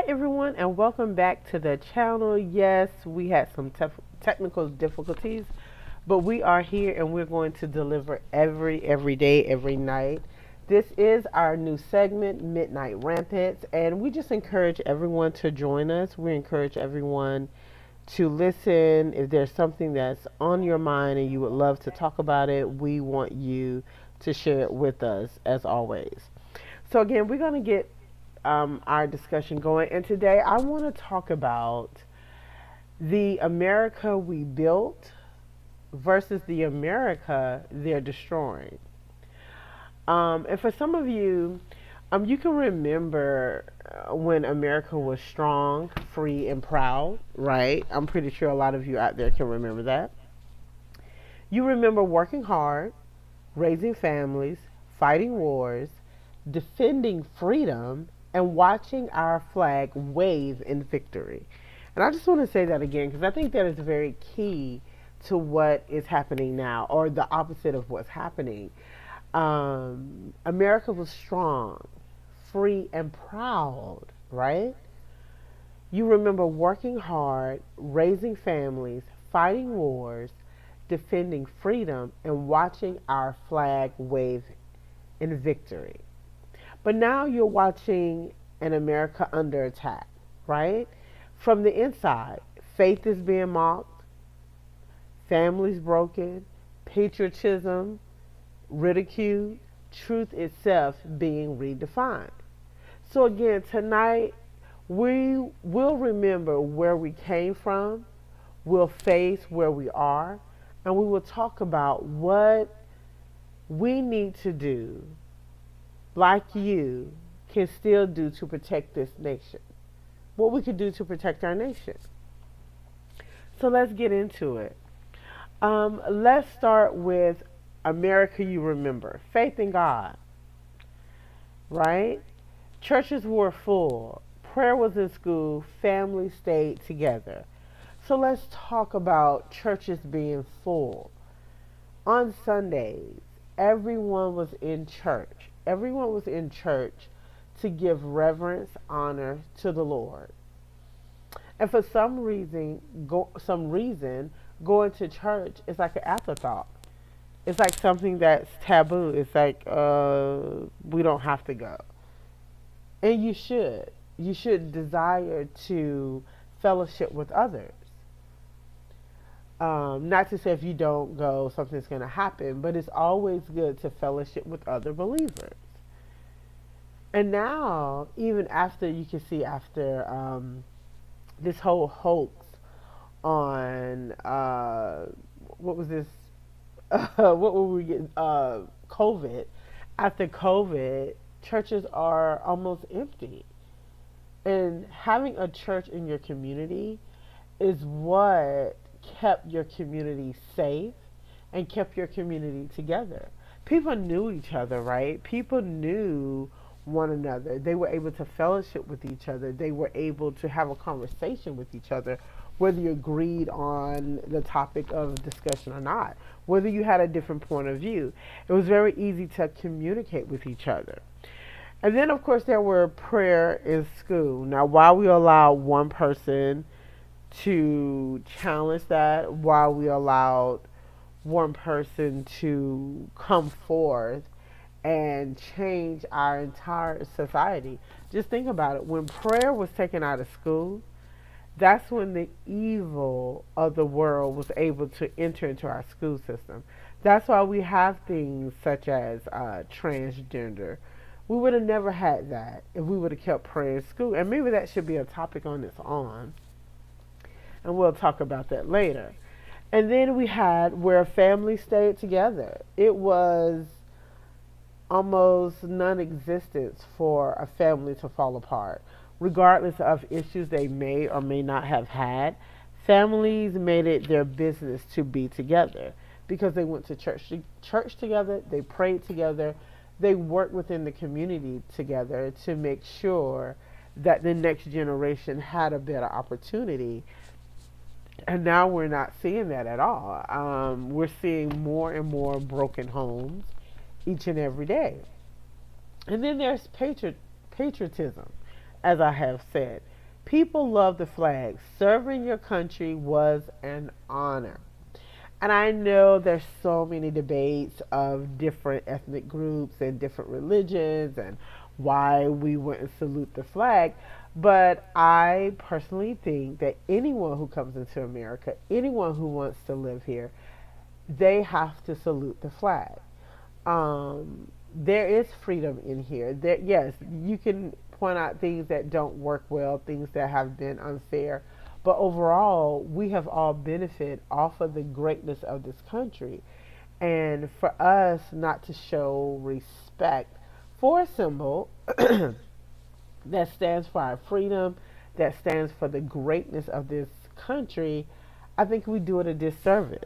everyone, and welcome back to the channel. Yes, we had some technical difficulties, but we are here and we're going to deliver every day, every night. This is our new segment, Midnight Rampants, and we just encourage everyone to join us. We encourage everyone to listen. If there's something that's on your mind and you would love to talk about it, we want you to share it with us as always. So, again, we're going to get our discussion going. And today I want to talk about the America we built versus the America they're destroying. And for some of you, you can remember when America was strong, free, and proud, right? I'm pretty sure a lot of you out there can remember that. You remember working hard, raising families, fighting wars, defending freedom, and watching our flag wave in victory. And I just want to say that again because I think that is very key to what is happening now, or the opposite of what's happening. America was strong, free, and proud, right? You remember working hard, raising families, fighting wars, defending freedom, and watching our flag wave in victory. But now you're watching an America under attack, right? From the inside, faith is being mocked, families broken, patriotism ridiculed, truth itself being redefined. So again, tonight we will remember where we came from, we'll face where we are, and we will talk about what we need to do, like you, can still do to protect this nation. What we could do to protect our nation. So let's get into it. Let's start with America you remember. Faith in God, right? Churches were full. Prayer was in school. Families stayed together. So let's talk about churches being full. On Sundays, everyone was in church. Everyone was in church to give reverence, honor to the Lord. And for some reason, going to church is like an afterthought. It's like something that's taboo. It's like we don't have to go, and you should. You should desire to fellowship with others. Not to say if you don't go, something's going to happen, but it's always good to fellowship with other believers. And now, even after, you can see after this whole hoax on, what was this, what were we getting, COVID. After COVID, churches are almost empty. And having a church in your community is what kept your community safe and kept your community together. People knew each other, right? People knew one another. They were able to fellowship with each other. They were able to have a conversation with each other, whether you agreed on the topic of discussion or not, whether you had a different point of view. It was very easy to communicate with each other. And then, of course, there were prayer in school. Now, while we allowed one person to challenge that, while we allowed one person to come forth and change our entire society. Just think about it. When prayer was taken out of school, that's when the evil of the world was able to enter into our school system. That's why we have things such as transgender. We would have never had that if we would have kept prayer in school. And maybe that should be a topic on its own. And we'll talk about that later. And then we had where families stayed together. It was almost non-existent for a family to fall apart, regardless of issues they may or may not have had. Families made it their business to be together because they went to church together, they prayed together, they worked within the community together to make sure that the next generation had a better opportunity. And now we're not seeing that at all. We're seeing more and more broken homes each and every day. And then there's patriotism, as I have said. People love the flag. Serving your country was an honor. And I know there's so many debates of different ethnic groups and different religions and why we wouldn't salute the flag. But I personally think that anyone who comes into America, anyone who wants to live here, they have to salute the flag. There is freedom in here. There, yes, you can point out things that don't work well, things that have been unfair, but overall, we have all benefited off of the greatness of this country. And for us not to show respect for a symbol that stands for our freedom, that stands for the greatness of this country, I think we do it a disservice.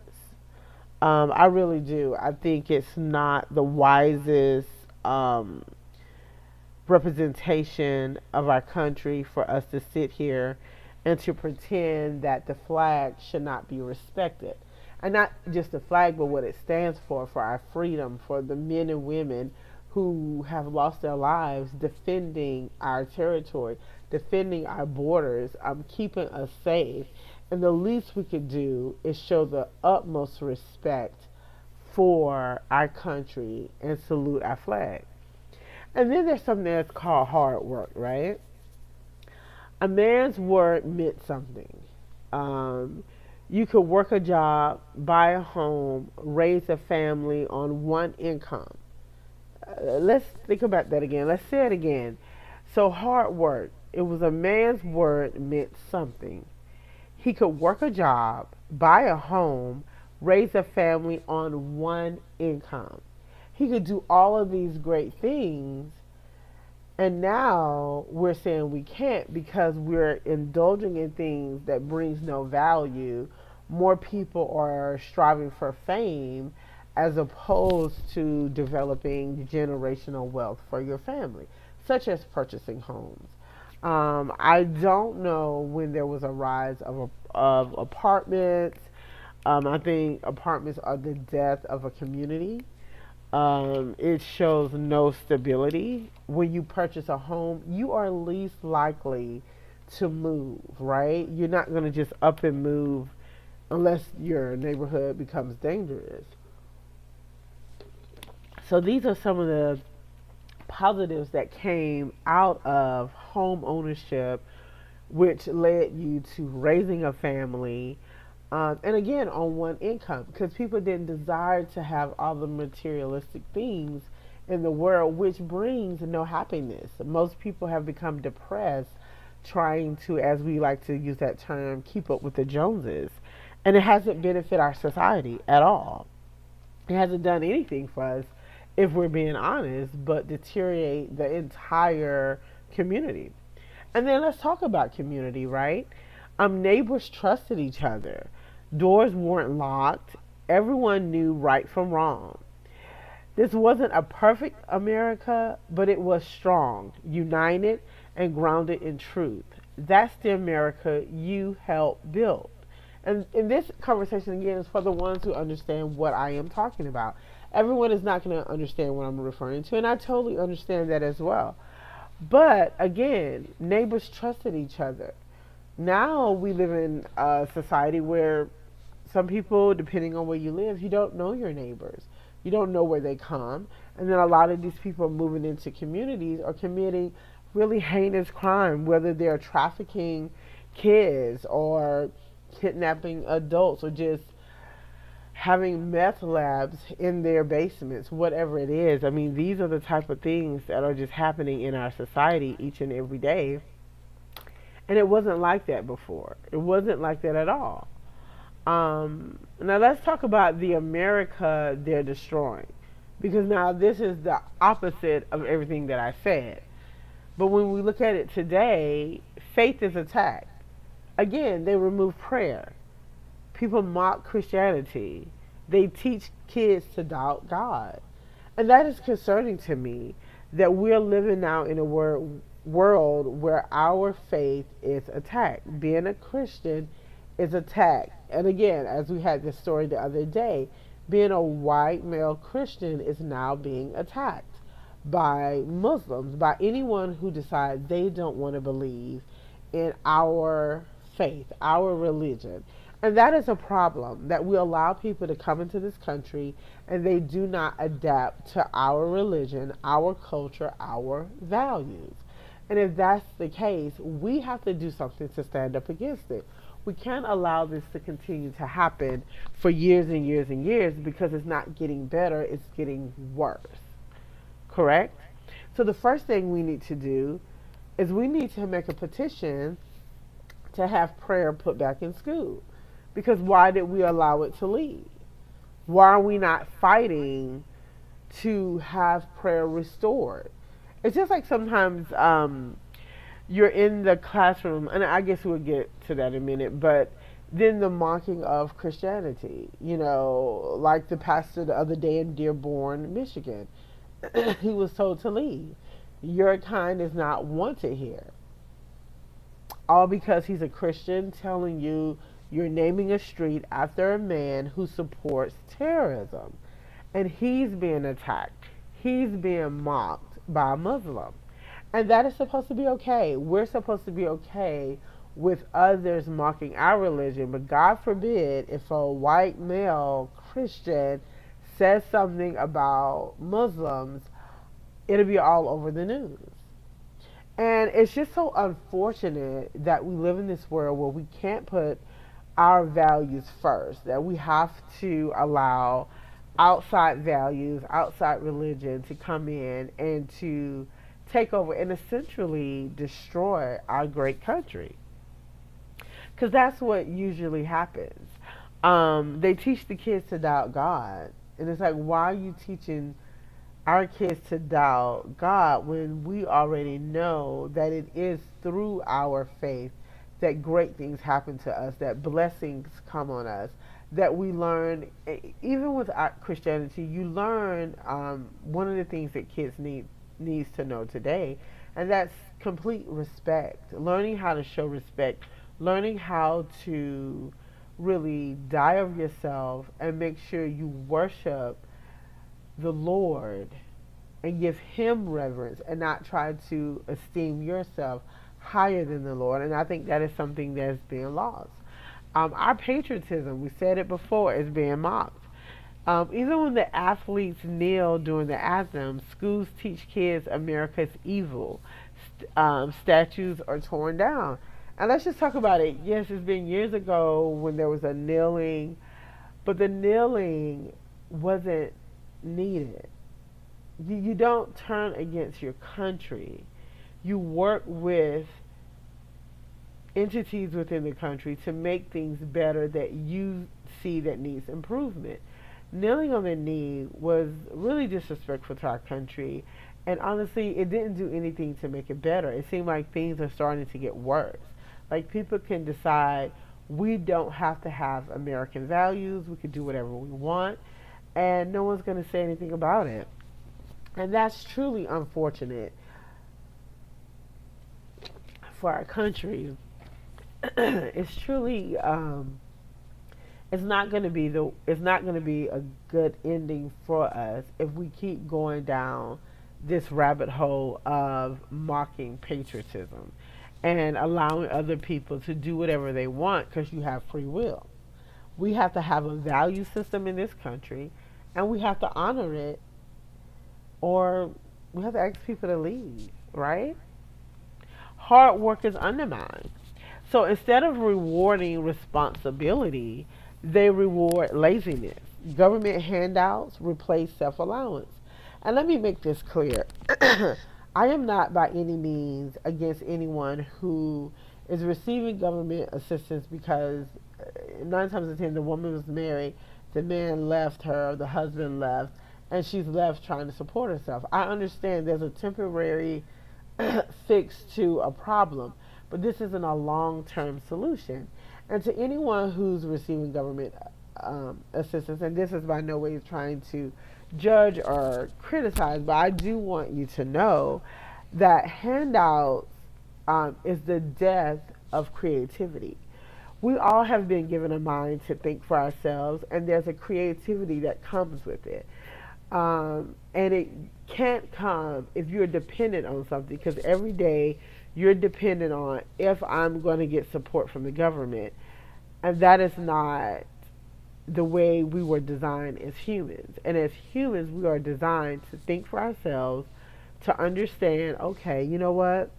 I really do. I think it's not the wisest um, representation of our country for us to sit here and to pretend that the flag should not be respected. And not just the flag, but what it stands for our freedom, for the men and women who have lost their lives defending our territory, defending our borders, keeping us safe. And the least we could do is show the utmost respect for our country and salute our flag. And then there's something that's called hard work, right? A man's word meant something. Um, you could work a job, buy a home, raise a family on one income. Let's think about that again. Let's say it again. So, hard work. It was a man's word meant something. He could work a job, buy a home, raise a family on one income. He could do all of these great things, and now we're saying we can't because we're indulging in things that brings no value. More people are striving for fame as opposed to developing generational wealth for your family, such as purchasing homes. I don't know when there was a rise of apartments. I think apartments are the death of a community. It shows no stability. When you purchase a home, you are least likely to move, right? You're not going to just up and move unless your neighborhood becomes dangerous. So these are some of the positives that came out of home ownership, which led you to raising a family, and again on one income, because people didn't desire to have all the materialistic things in the world, which brings no happiness. Most people have become depressed trying to, as we like to use that term, keep up with the Joneses, and it hasn't benefited our society at all. It hasn't done anything for us, if we're being honest, but deteriorate the entire community. And then let's talk about community, right? Neighbors trusted each other. Doors weren't locked. Everyone knew right from wrong. This wasn't a perfect America, but it was strong, united, and grounded in truth. That's the America you helped build. And this conversation, again, is for the ones who understand what I am talking about. Everyone is not going to understand what I'm referring to, and I totally understand that as well. But again, neighbors trusted each other. Now we live in a society where some people, depending on where you live, you don't know your neighbors. You don't know where they come. And then a lot of these people moving into communities are committing really heinous crime, whether they're trafficking kids or kidnapping adults or just having meth labs in their basements, whatever it is. I mean, these are the type of things that are just happening in our society each and every day. And it wasn't like that before. It wasn't like that at all. Now let's talk about the America they're destroying. Because now this is the opposite of everything that I said. But when we look at it today, faith is attacked. Again, they remove prayer. People mock Christianity. They teach kids to doubt God. And that is concerning to me, that we're living now in a world where our faith is attacked. Being a Christian is attacked. And again, as we had this story the other day, being a white male Christian is now being attacked by Muslims, by anyone who decides they don't want to believe in our faith, our religion. And that is a problem that we allow people to come into this country and they do not adapt to our religion, our culture, our values. And if that's the case, we have to do something to stand up against it. We can't allow this to continue to happen for years and years and years because it's not getting better, it's getting worse. Correct? So the first thing we need to do is we need to make a petition to have prayer put back in school. Because why did we allow it to leave? Why are we not fighting to have prayer restored? It's just like sometimes you're in the classroom, and I guess we'll get to that in a minute, but then the mocking of Christianity, like the pastor the other day in Dearborn, Michigan, he was told to leave. Your kind is not wanted here. All because he's a Christian telling you you're naming a street after a man who supports terrorism. And he's being attacked. He's being mocked by a Muslim. And that is supposed to be okay. We're supposed to be okay with others mocking our religion. But God forbid if a white male Christian says something about Muslims, it'll be all over the news. And it's just so unfortunate that we live in this world where we can't put our values first, that we have to allow outside values, outside religion to come in and to take over and essentially destroy our great country. Because that's what usually happens. They teach the kids to doubt God. And it's like, why are you teaching our kids to doubt God when we already know that it is through our faith that great things happen to us, that blessings come on us, that we learn, even with Christianity, you learn one of the things that kids needs to know today, and that's complete respect, learning how to show respect, learning how to really die of yourself and make sure you worship the Lord and give him reverence and not try to esteem yourself higher than the Lord. And I think that is something that's being lost. Our patriotism, we said it before, is being mocked. Even when the athletes kneel during the anthem, schools teach kids America's evil. Statues are torn down. And let's just talk about it. Yes, it's been years ago when there was a kneeling, but the kneeling wasn't needed. You don't turn against your country. You work with entities within the country to make things better that you see that needs improvement. Kneeling on the knee was really disrespectful to our country, and honestly, it didn't do anything to make it better. It seemed like things are starting to get worse. Like, people can decide we don't have to have American values, we can do whatever we want, and no one's going to say anything about it. And that's truly unfortunate for our country. It's truly it's not going to be a good ending for us if we keep going down this rabbit hole of mocking patriotism and allowing other people to do whatever they want because you have free will. We have to have a value system in this country, and we have to honor it, or we have to ask people to leave, right? Hard work is undermined. So instead of rewarding responsibility, they reward laziness. Government handouts replace self-allowance. And let me make this clear. I am not by any means against anyone who is receiving government assistance because 9 times out of 10 the woman was married, the man left her, the husband left, and she's left trying to support herself. I understand there's a temporary fix to a problem, but this isn't a long-term solution. And to anyone who's receiving government assistance, and this is by no way trying to judge or criticize, but I do want you to know that handouts is the death of creativity. We all have been given a mind to think for ourselves, and there's a creativity that comes with it. And it can't come if you're dependent on something, because every day you're dependent on if I'm going to get support from the government. And that is not the way we were designed as humans. And as humans, we are designed to think for ourselves, to understand, okay, you know what?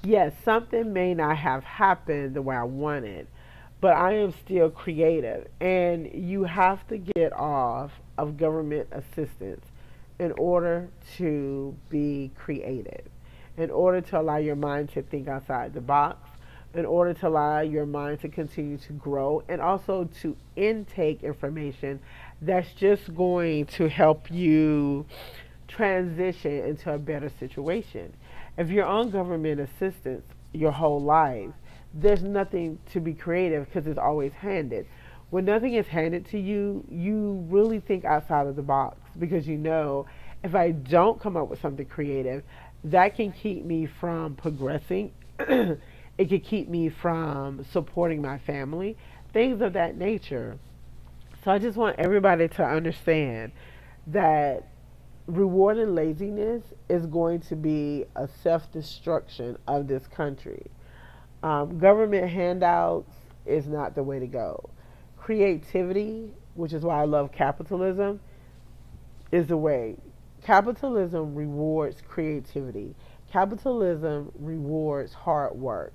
Yes, something may not have happened the way I wanted, but I am still creative. And you have to get off of government assistance in order to be creative, in order to allow your mind to think outside the box, in order to allow your mind to continue to grow, and also to intake information that's just going to help you transition into a better situation. If you're on government assistance your whole life, there's nothing to be creative because it's always handed. When nothing is handed to you, you really think outside of the box because you know if I don't come up with something creative, that can keep me from progressing. It could keep me from supporting my family, things of that nature. So I just want everybody to understand that rewarding laziness is going to be a self destruction of this country. Government handouts is not the way to go. Creativity, which is why I love capitalism, is the way. Capitalism rewards creativity. Capitalism rewards hard work.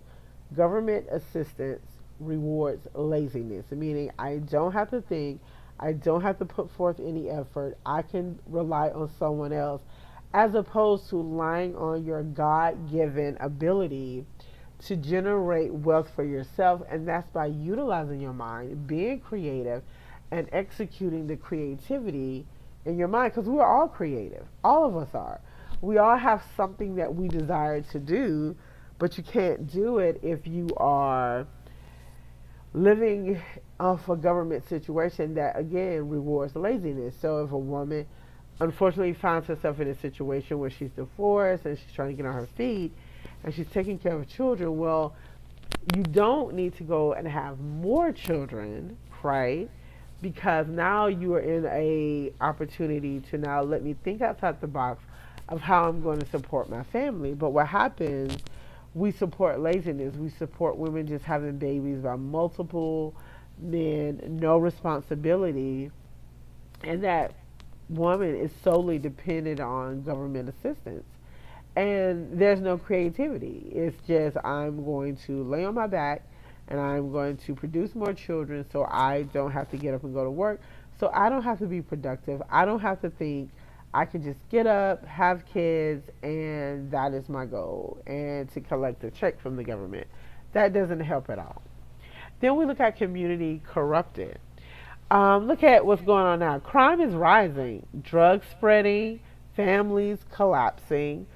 Government assistance rewards laziness, meaning I don't have to think, I don't have to put forth any effort. I can rely on someone else as opposed to relying on your God given ability to generate wealth for yourself. And that's by utilizing your mind, being creative, and executing the creativity in your mind because we're all creative. All of us are. We all have something that we desire to do, but you can't do it if you are living off a government situation that again rewards laziness. So if a woman unfortunately finds herself in a situation where she's divorced and she's trying to get on her feet and she's taking care of children, well, you don't need to go and have more children, right? Because now you are in a opportunity to now let me think outside the box of how I'm going to support my family. But what happens, we support laziness. We support women just having babies by multiple men, no responsibility, and that woman is solely dependent on government assistance. And there's no creativity. It's just I'm going to lay on my back and I'm going to produce more children so I don't have to get up and go to work. So I don't have to be productive. I don't have to think. I can just get up, have kids, and that is my goal. And to collect a check from the government. That doesn't help at all. Then we look at community corrupted. Look at what's going on now. Crime is rising, drugs spreading, families collapsing.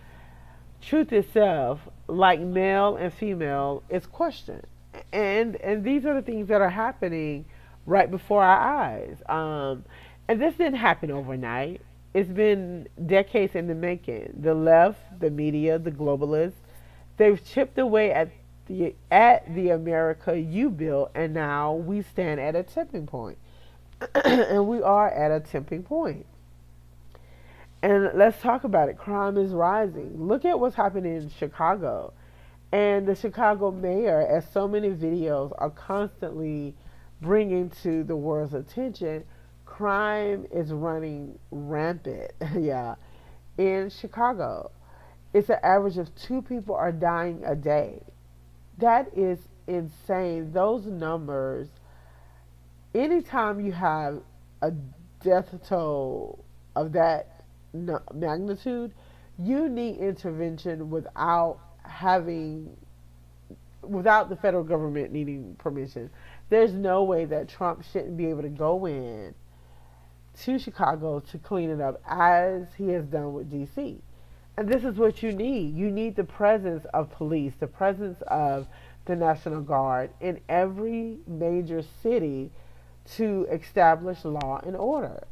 Truth itself, like male and female, is questioned. And these are the things that are happening right before our eyes. And this didn't happen overnight. It's been decades in the making. The left, the media, the globalists, they've chipped away at the America you built, and now we stand at a tipping point. And we are at a tipping point. And let's talk about it. Crime is rising. Look at what's happening in Chicago. And the Chicago mayor, as so many videos are constantly bringing to the world's attention, crime is running rampant. Yeah, in Chicago. It's an average of 2 people are dying a day. That is insane. Those numbers, anytime you have a death toll of that magnitude, you need intervention without the federal government needing permission. There's no way that Trump shouldn't be able to go in to Chicago to clean it up as he has done with DC. And this is what you need. You need the presence of police, the presence of the National Guard in every major city to establish law and order.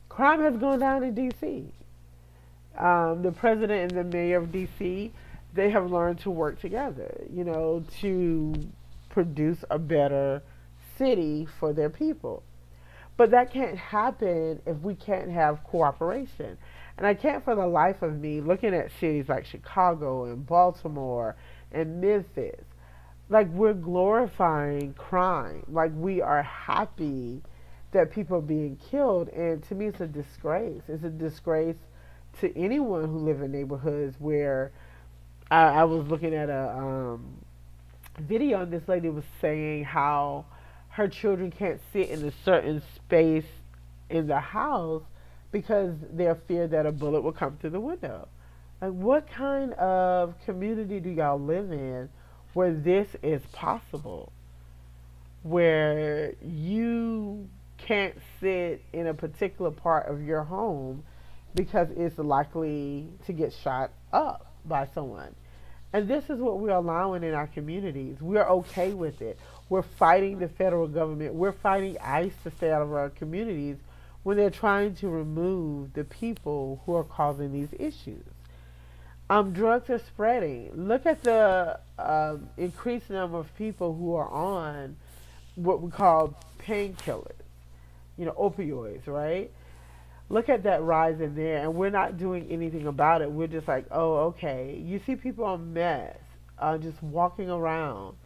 Crime has gone down in DC. The president and the mayor of DC, they have learned to work together, to produce a better city for their people. But that can't happen if we can't have cooperation. And I can't for the life of me, looking at cities like Chicago and Baltimore and Memphis, like we're glorifying crime. Like we are happy that people are being killed. And to me, it's a disgrace. It's a disgrace to anyone who live in neighborhoods where I was looking at a video, and this lady was saying how her children can't sit in a certain space in the house because they're feared that a bullet will come through the window. Like, what kind of community do y'all live in where this is possible? Where you can't sit in a particular part of your home because it's likely to get shot up by someone. And this is what we're allowing in our communities. We're okay with it. We're fighting the federal government. We're fighting ICE to stay out of our communities when they're trying to remove the people who are causing these issues. Drugs are spreading. Look at the increased number of people who are on what we call painkillers, opioids, right? Look at that rise in there, and we're not doing anything about it. We're just like, oh, okay. You see people on meth, just walking around,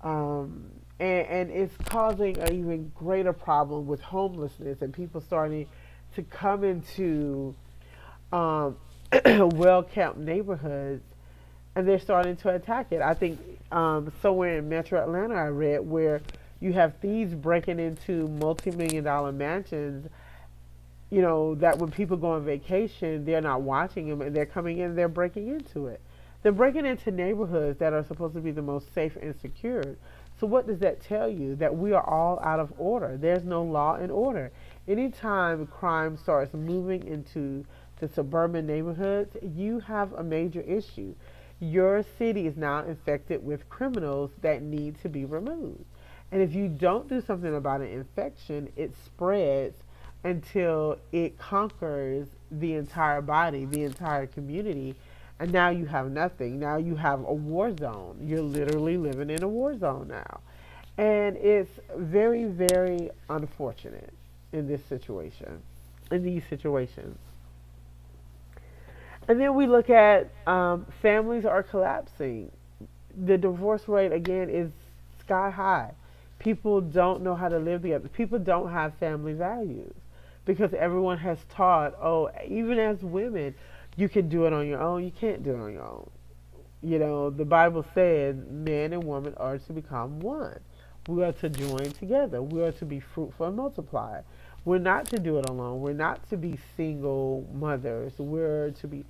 and it's causing an even greater problem with homelessness and people starting to come into um, well-kept neighborhoods, and they're starting to attack it. I think somewhere in Metro Atlanta, I read where you have thieves breaking into multi-million-dollar mansions, that when people go on vacation, they're not watching them and they're coming in, they're breaking into it. They're breaking into neighborhoods that are supposed to be the most safe and secure. So what does that tell you? That we are all out of order. There's no law and order. Anytime crime starts moving into the suburban neighborhoods, you have a major issue. Your city is now infected with criminals that need to be removed. And if you don't do something about an infection, it spreads until it conquers the entire body, the entire community, and now you have nothing. Now you have a war zone. You're literally living in a war zone now. And it's very, very unfortunate in this situation, in these situations. And then we look at families are collapsing. The divorce rate, again, is sky high. People don't know how to live together. People don't have family values because everyone has taught, oh, even as women, you can do it on your own. You can't do it on your own. The Bible says man and woman are to become one. We are to join together. We are to be fruitful and multiply. We're not to do it alone. We're not to be single mothers. We're to be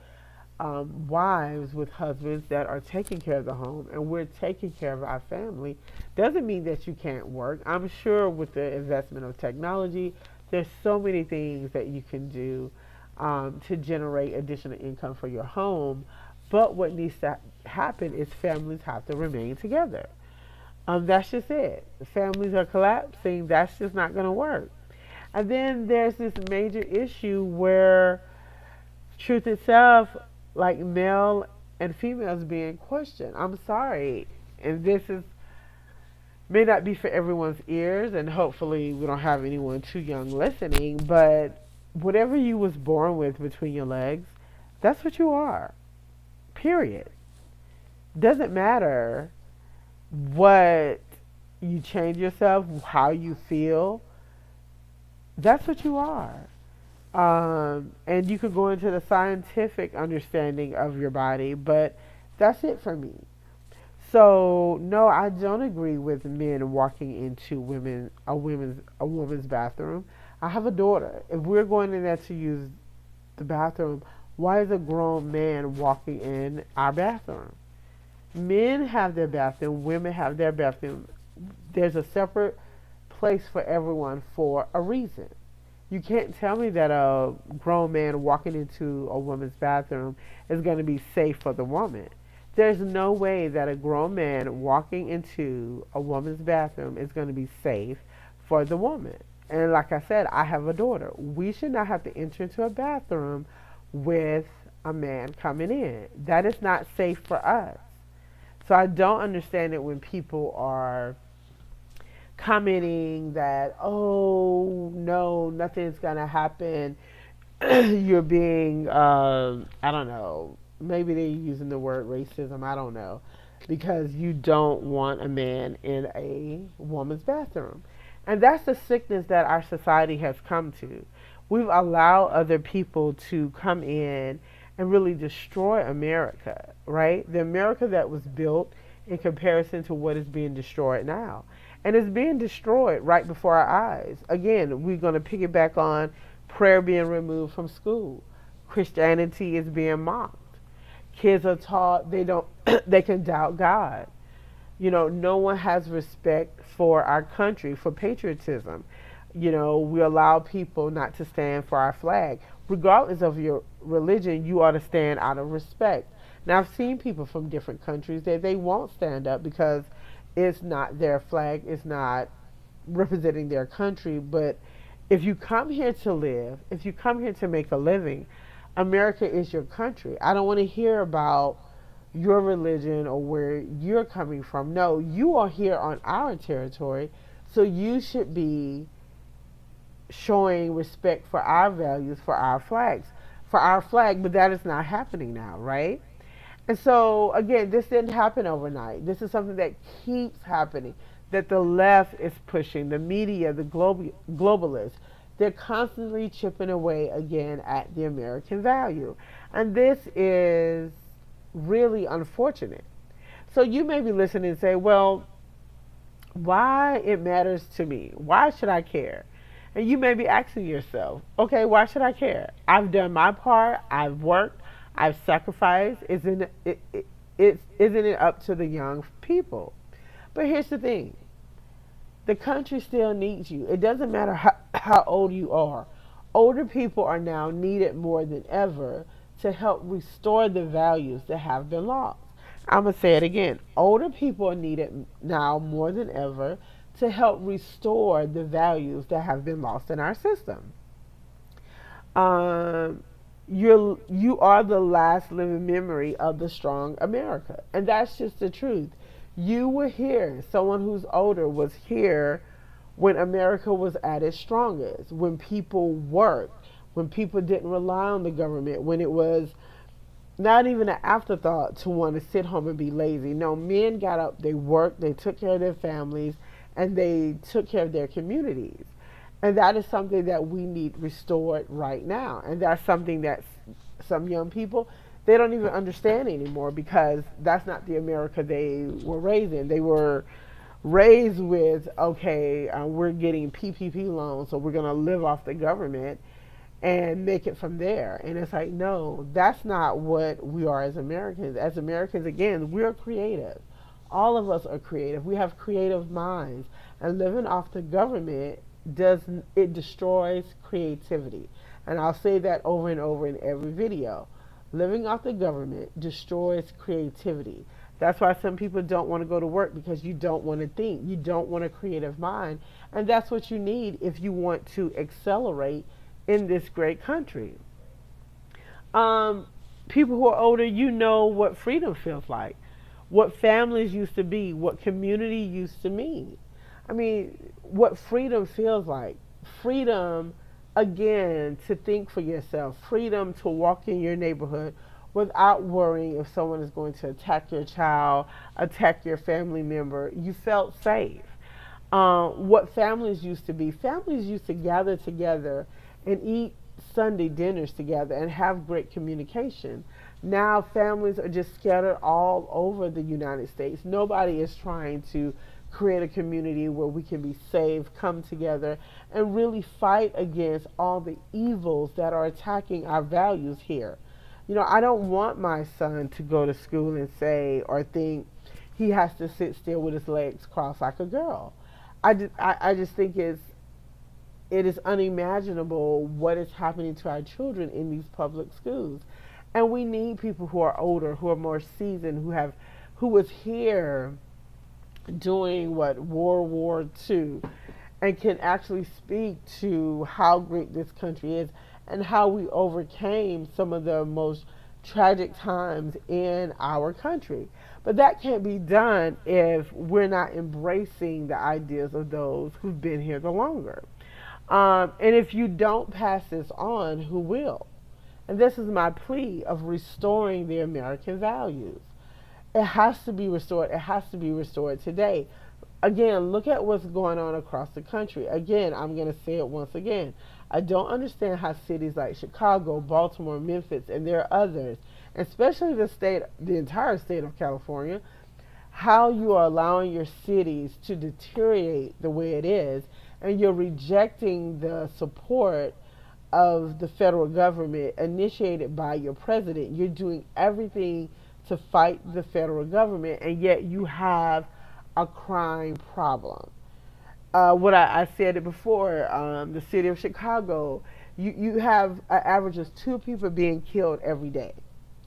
wives with husbands that are taking care of the home, and we're taking care of our family. Doesn't mean that you can't work. I'm sure with the investment of technology, there's so many things that you can do to generate additional income for your home. But what needs to happen is families have to remain together. That's just it. Families are collapsing. That's just not going to work. And then there's this major issue where truth itself, like male and females being questioned. I'm sorry. And this is may not be for everyone's ears, and hopefully we don't have anyone too young listening, but whatever you was born with between your legs, that's what you are. Period. Doesn't matter what you change yourself, how you feel. That's what you are. And you could go into the scientific understanding of your body, but that's it for me. So no, I don't agree with men walking into a woman's bathroom. I have a daughter. If we're going in there to use the bathroom, why is a grown man walking in our bathroom? Men have their bathroom, women have their bathroom. There's a separate place for everyone for a reason. You can't tell me that a grown man walking into a woman's bathroom is going to be safe for the woman. There's no way that a grown man walking into a woman's bathroom is going to be safe for the woman. And like I said, I have a daughter. We should not have to enter into a bathroom with a man coming in. That is not safe for us. So I don't understand it when people are commenting that, oh, no, nothing's going to happen. you're being, I don't know, maybe they're using the word racism, I don't know, because you don't want a man in a woman's bathroom. And that's the sickness that our society has come to. We've allowed other people to come in and really destroy America, right? The America that was built in comparison to what is being destroyed now. And it's being destroyed right before our eyes. Again, we're going to piggyback on prayer being removed from school. Christianity is being mocked. Kids are taught they don't they can doubt God. No one has respect for our country, for patriotism. We allow people not to stand for our flag. Regardless of your religion, you ought to stand out of respect. Now, I've seen people from different countries that they won't stand up because it's not their flag, it's not representing their country. But if you come here to live, if you come here to make a living, America is your country. I don't want to hear about your religion or where you're coming from. No, you are here on our territory, so you should be showing respect for our values, for our flags, for our flag, but that is not happening now, right? And so, again, this didn't happen overnight. This is something that keeps happening, that the left is pushing, the media, the globalists. They're constantly chipping away again at the American value. And this is really unfortunate. So you may be listening and say, well, why it matters to me? Why should I care? And you may be asking yourself, okay, why should I care? I've done my part. I've worked. I've sacrificed. Isn't it up to the young people? But here's the thing. The country still needs you. It doesn't matter how old you are. Older people are now needed more than ever to help restore the values that have been lost. I'm going to say it again. Older people are needed now more than ever to help restore the values that have been lost in our system. You are the last living memory of the strong America. And that's just the truth. You were here. Someone who's older was here when America was at its strongest, when people worked, when people didn't rely on the government, when it was not even an afterthought to want to sit home and be lazy. No, men got up, they worked, they took care of their families, and they took care of their communities. And that is something that we need restored right now. And that's something that some young people, they don't even understand anymore, because that's not the America they were raised in. They were raised with, okay, we're getting PPP loans, so we're going to live off the government and make it from there. And it's like, no, that's not what we are as Americans. As Americans, again, we're creative. All of us are creative. We have creative minds. And living off the government destroys creativity. And I'll say that over and over in every video. Living off the government destroys creativity. That's why some people don't want to go to work, because you don't want to think. You don't want a creative mind. And that's what you need if you want to accelerate in this great country. People who are older, you know what freedom feels like, what families used to be, what community used to mean. I mean, what freedom feels like. Freedom, again, to think for yourself. Freedom to walk in your neighborhood without worrying if someone is going to attack your child, attack your family member. You felt safe. What families used to be. Families used to gather together and eat Sunday dinners together and have great communication. Now families are just scattered all over the United States. Nobody is trying to create a community where we can be safe, come together, and really fight against all the evils that are attacking our values here. I don't want my son to go to school and say or think he has to sit still with his legs crossed like a girl. I just think it is unimaginable what is happening to our children in these public schools. And we need people who are older, who are more seasoned, who was here during World War II, and can actually speak to how great this country is and how we overcame some of the most tragic times in our country. But that can't be done if we're not embracing the ideas of those who've been here the longer. And if you don't pass this on, who will? And this is my plea of restoring the American values. It has to be restored. It has to be restored today. Again, look at what's going on across the country. Again, I'm going to say it once again. I don't understand how cities like Chicago, Baltimore, Memphis, and there are others, especially the entire state of California, how you are allowing your cities to deteriorate the way it is, and you're rejecting the support of the federal government initiated by your president. You're doing everything to fight the federal government, and yet you have a crime problem. What I said it before, the city of Chicago, you have an average of 2 people being killed every day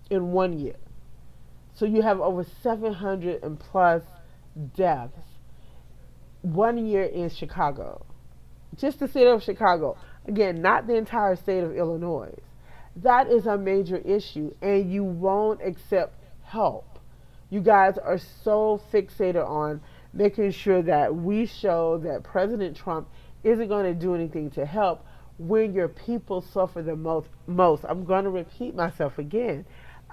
in 1 year. So you have over 700 and plus deaths 1 year in Chicago. Just the city of Chicago. Again, not the entire state of Illinois. That is a major issue, and you won't accept help. You guys are so fixated on making sure that we show that President Trump isn't going to do anything to help when your people suffer the most. I'm going to repeat myself again.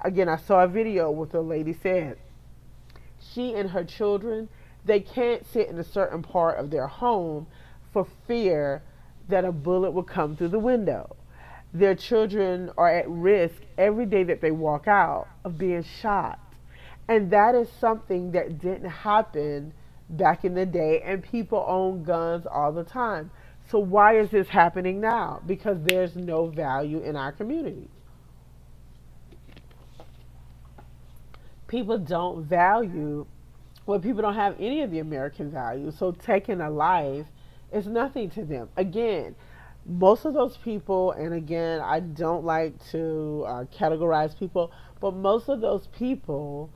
Again, I saw a video where a lady said she and her children, they can't sit in a certain part of their home for fear that a bullet will come through the window. Their children are at risk every day that they walk out of being shot. And that is something that didn't happen back in the day, and people own guns all the time. So why is this happening now? Because there's no value in our communities. People don't value, well, people don't have any of the American values. So taking a life is nothing to them. Again, most of those people, and again, I don't like to categorize people, but most of those people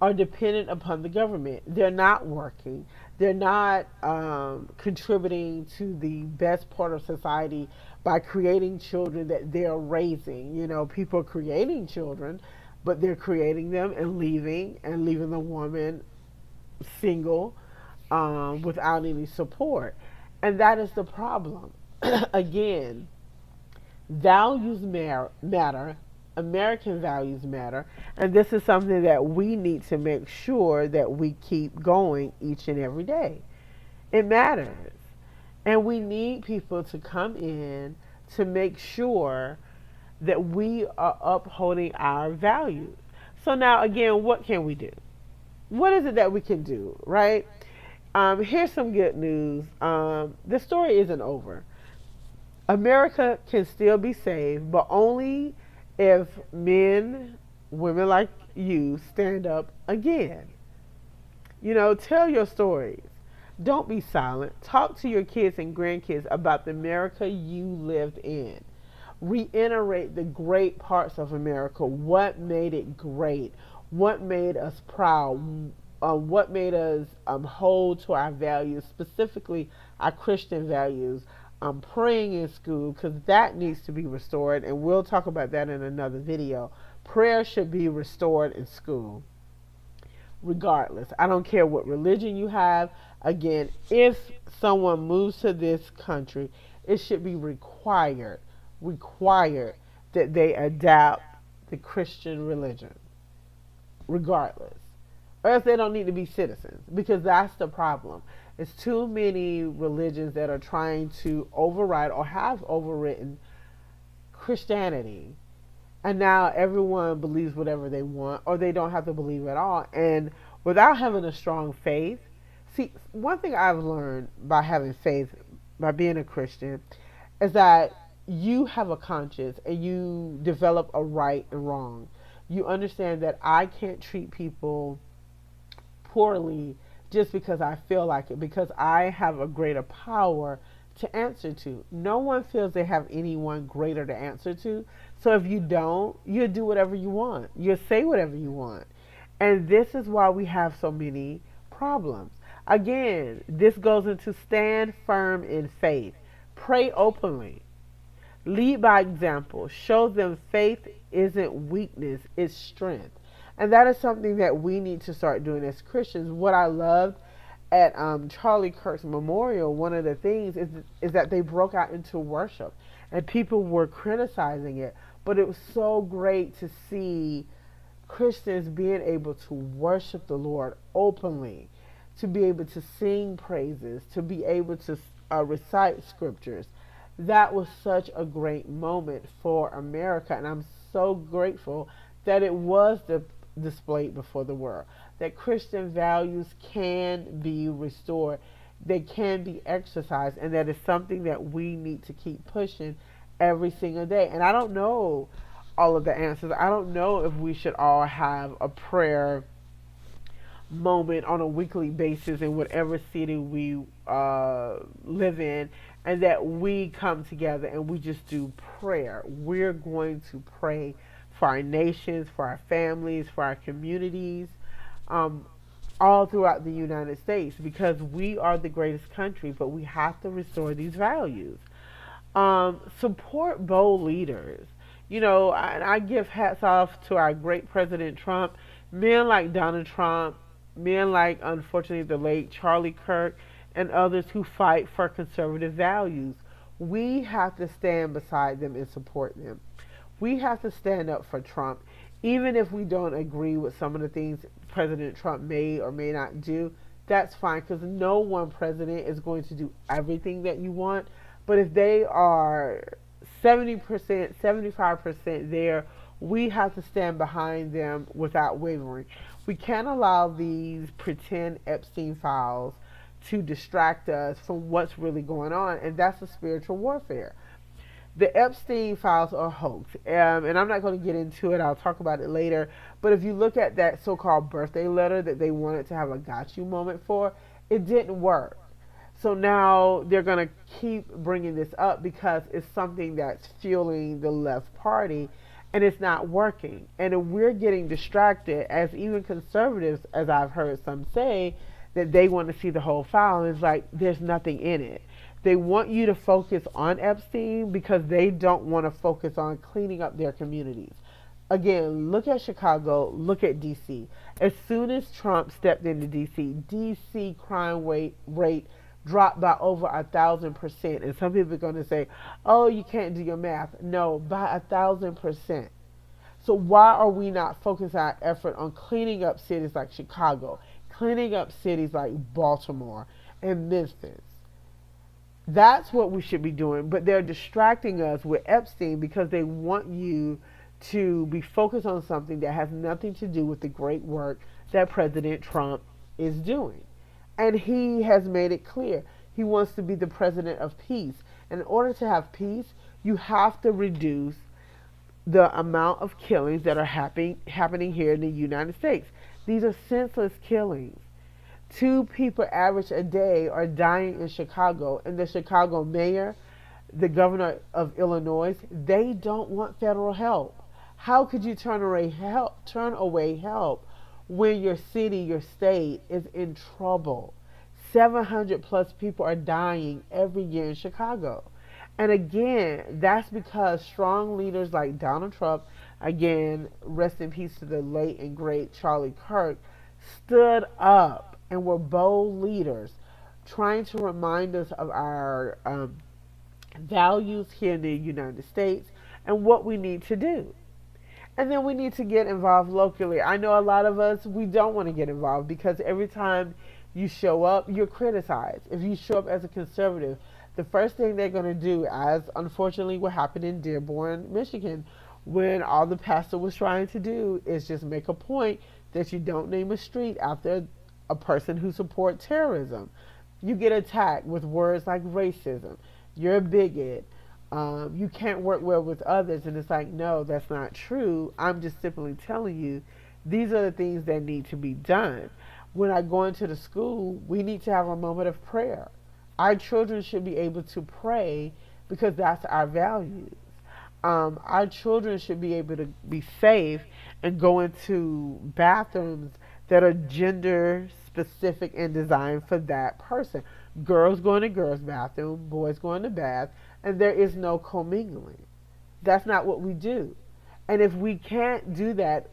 are dependent upon the government. They're not working. They're not contributing to the best part of society by creating children that they're raising. You know, people are creating children, but they're creating them and leaving the woman single without any support. And that is the problem. Again, values matter. American values matter. And this is something that we need to make sure that we keep going each and every day. It matters. And we need people to come in to make sure that we are upholding our values. So now, again, what can we do? What is it that we can do, right? Here's some good news. The story isn't over. America can still be saved, but only if men, women like you, stand up again. You know, tell your stories. Don't be silent. Talk to your kids and grandkids about the America you lived in. Reiterate the great parts of America. What made it great? What made us proud? What made us hold to our values, specifically our Christian values. Praying in school, because that needs to be restored, and we'll talk about that in another video. Prayer should be restored in school, regardless. I don't care what religion you have. Again, if someone moves to this country, it should be required that they adopt the Christian religion, regardless. Or else they don't need to be citizens, because that's the problem. It's too many religions that are trying to override or have overwritten Christianity. And now everyone believes whatever they want, or they don't have to believe at all. And without having a strong faith, see, one thing I've learned by having faith, by being a Christian, is that you have a conscience and you develop a right and wrong. You understand that I can't treat people poorly just because I feel like it, because I have a greater power to answer to. No one feels they have anyone greater to answer to. So if you don't, you do whatever you want. You say whatever you want. And this is why we have so many problems. Again, this goes into stand firm in faith. Pray openly. Lead by example. Show them faith isn't weakness, it's strength. And that is something that we need to start doing as Christians. What I loved at Charlie Kirk's memorial, one of the things is that they broke out into worship, and people were criticizing it, but it was so great to see Christians being able to worship the Lord openly, to be able to sing praises, to be able to recite scriptures. That was such a great moment for America, and I'm so grateful that it was displayed before the world. That Christian values can be restored, they can be exercised, and that is something that we need to keep pushing every single day. And I don't know all of the answers. I don't know if we should all have a prayer moment on a weekly basis in whatever city we live in, and that we come together and we just do prayer. We're going to pray for our nations, for our families, for our communities, um, all throughout the United States, because we are the greatest country, but we have to restore these values. Support bold leaders. I give hats off to our great President Trump. Men like Donald Trump, men like, unfortunately, the late Charlie Kirk, and others who fight for conservative values. We have to stand beside them and support them. We have to stand up for Trump, even if we don't agree with some of the things President Trump may or may not do. That's fine, because no one president is going to do everything that you want. But if they are 70%, 75% there, we have to stand behind them without wavering. We can't allow these pretend Epstein files to distract us from what's really going on, and that's a spiritual warfare. The Epstein files are a hoax, and I'm not going to get into it. I'll talk about it later. But if you look at that so-called birthday letter that they wanted to have a got you moment for, it didn't work. So now they're going to keep bringing this up because it's something that's fueling the left party, and it's not working. And we're getting distracted, as even conservatives, as I've heard some say, that they want to see the whole file, and it's like there's nothing in it. They want you to focus on Epstein because they don't want to focus on cleaning up their communities. Again, look at Chicago, look at D.C. As soon as Trump stepped into D.C. crime rate dropped by over 1,000%. And some people are going to say, oh, you can't do your math. No, by 1,000%. So why are we not focusing our effort on cleaning up cities like Chicago, cleaning up cities like Baltimore and Memphis? That's what we should be doing. But they're distracting us with Epstein because they want you to be focused on something that has nothing to do with the great work that President Trump is doing. And he has made it clear he wants to be the president of peace. And in order to have peace, you have to reduce the amount of killings that are happening here in the United States. These are senseless killings. 2 people average a day are dying in Chicago, and the Chicago mayor, the governor of Illinois, they don't want federal help. How could you turn away help when your city, your state is in trouble? 700 plus people are dying every year in Chicago. And again, that's because strong leaders like Donald Trump, again, rest in peace to the late and great Charlie Kirk, stood up and were bold leaders trying to remind us of our values here in the United States and what we need to do. And then we need to get involved locally. I know a lot of us, we don't want to get involved because every time you show up, you're criticized. If you show up as a conservative, the first thing they're going to do, as unfortunately what happened in Dearborn, Michigan, when all the pastor was trying to do is just make a point that you don't name a street after a person who supports terrorism. You get attacked with words like racism. You're a bigot. You can't work well with others. And it's like, no, that's not true. I'm just simply telling you these are the things that need to be done. When I go into the school, we need to have a moment of prayer. Our children should be able to pray because that's our values. Our children should be able to be safe and go into bathrooms that are gender specific and designed for that person. Girls go in the girls' bathroom, boys go in the bath, and there is no commingling. That's not what we do. And if we can't do that,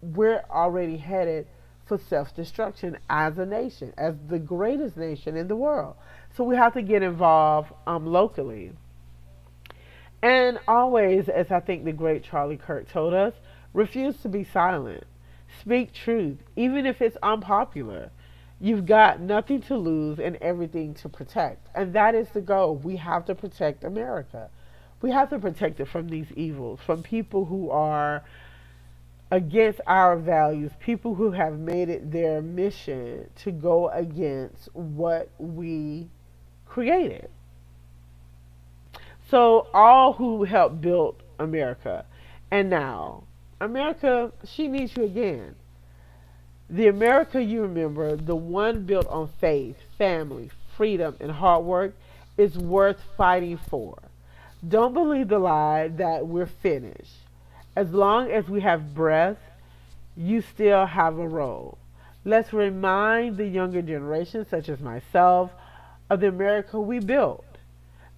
we're already headed for self-destruction as a nation, as the greatest nation in the world. So we have to get involved locally. And always, as I think the great Charlie Kirk told us, refuse to be silent. Speak truth, even if it's unpopular. You've got nothing to lose and everything to protect. And that is the goal. We have to protect America. We have to protect it from these evils, from people who are against our values, people who have made it their mission to go against what we created. So all who helped build America, and now America, she needs you again. The America you remember, the one built on faith, family, freedom, and hard work, is worth fighting for. Don't believe the lie that we're finished. As long as we have breath, you still have a role. Let's remind the younger generation, such as myself, of the America we built.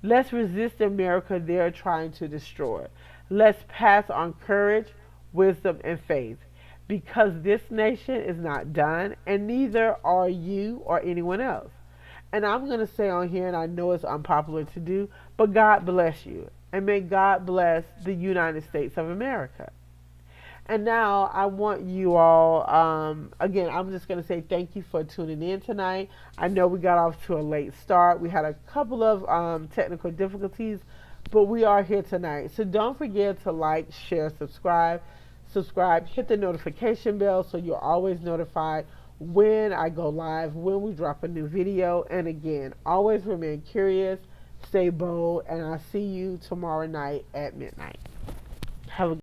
Let's resist the America they're trying to destroy. Let's pass on courage, wisdom, and faith. Because this nation is not done, and neither are you or anyone else. And I'm going to say on here, and I know it's unpopular to do, but God bless you. And may God bless the United States of America. And now I want you all, again, I'm just going to say thank you for tuning in tonight. I know we got off to a late start. We had a couple of technical difficulties, but we are here tonight. So don't forget to like, share, subscribe. Hit the notification bell so you're always notified when I go live, when we drop a new video. And again, always remain curious, stay bold, and I'll see you tomorrow night at midnight.